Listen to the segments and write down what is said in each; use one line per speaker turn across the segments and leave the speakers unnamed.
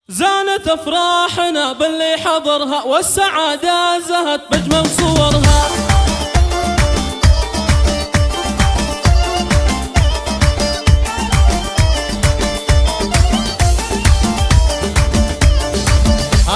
زانت افراحنا باللي حضرها، والسعادة زهت بأجمل صورها.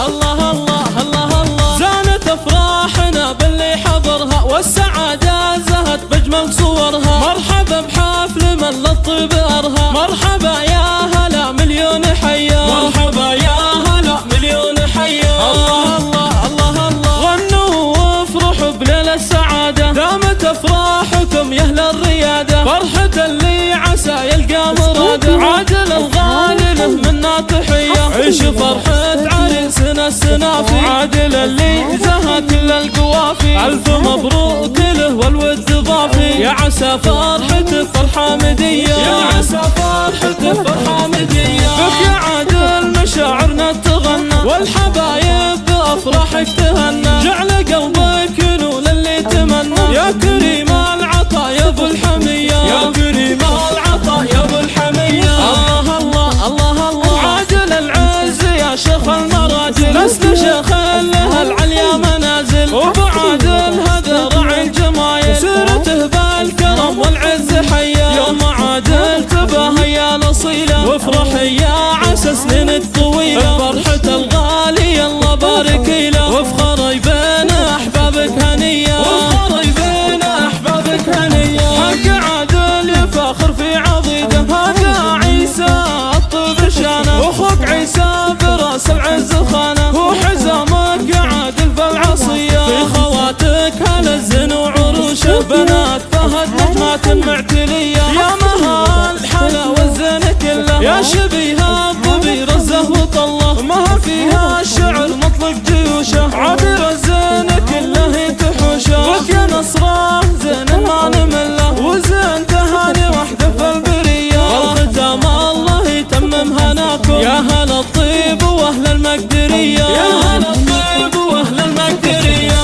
الله الله الله الله، زانت افراحنا باللي حضرها، والسعادة زهت بأجمل صورها. مرحبا بحفل من للطيب أرها، مرحبا يا هلا مليون حيا، مرحبا يا هلا مليون حيا. الله الله الله الله، غنوا وافرحوا بليلة السعادة، دامت افراحكم يا اهل الريادة. فرحة اللي عسى يلقى مراده، عادل الغالي له منا تحية. عيش فرحة عريسنا السنافي، عادل اللي زهى كل القوافي. ألف مبروك له والود ضافي، يا عسى فرحته فرحة مدية، يا عسى فرحته فرحة مدية. بك يا عادل مشاعرنا تغنى، والحبايب بأفراحك تهنى. جعل قلبك ينول اللي تمنى، يا كريم العطا يا ابو الحمية، يا كريم العطا يا ابو الحمية. الله الله الله الله، عادل العز يا شيخ المراجل، نسل شيخ له العليا منازل. وبعادل هذا راعي الجمايل، سيرته بالكرم والعز حيا. يوم عادل تباهى يا الاصيله، وافرح يا عسى سنين الطويله. فرحة الغالي الله بارك له، وافخري بين احبابك هنيه، وافخري بين احبابك هنيه. حق عادل يفاخر في عضيده، هذا عيسى الطيب شانه، واخوك عيسى براس العز خانه. هو حزامك يا عادل بالعصيه، في خواتك هل الزن وعروشه. بنات فهد نجمات معتليه، يا مهال حلا والزين كله. يا شبيها ببي رزه وطله، ما فيها الشعر مطلق جيوشه. عابر الزين كله تحوشه، وك يا نصره زين ما نمله، وزين تهاني وحده في البريه. والختام الله يتمم هناكم، يا هلا الطيب واهل المقدريه، يا هلا الطيب واهل المقدريه.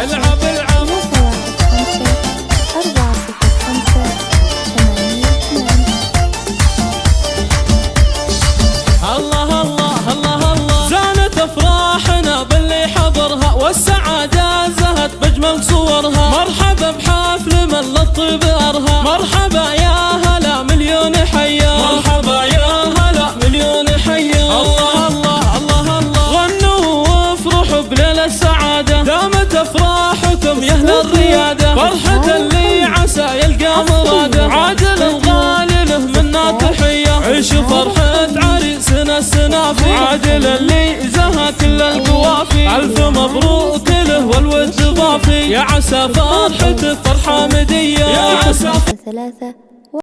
العب العب. الله الله الله الله، زانت افراحنا باللي حضرها، والسعادة زهت بأجمل صورها. مرحبا بحفل من للطيب أرها، مرحبا يا هلا مليون حيا، مرحبا يا هلا مليون حيا. الله الله الله الله، غنوا وافرحوا بليلة السعادة، دامت افراحكم يا اهل الريادة. فرحة اللي عسى يلقى مراده، عادل الغالي له منا تحية. عيش فرحة عريسنا السنافي، عادل اللي زهى كل القوافي. ألف مبروك له والود ضافي، يا عسى فرحته فرحة مدية، يا عسى.
3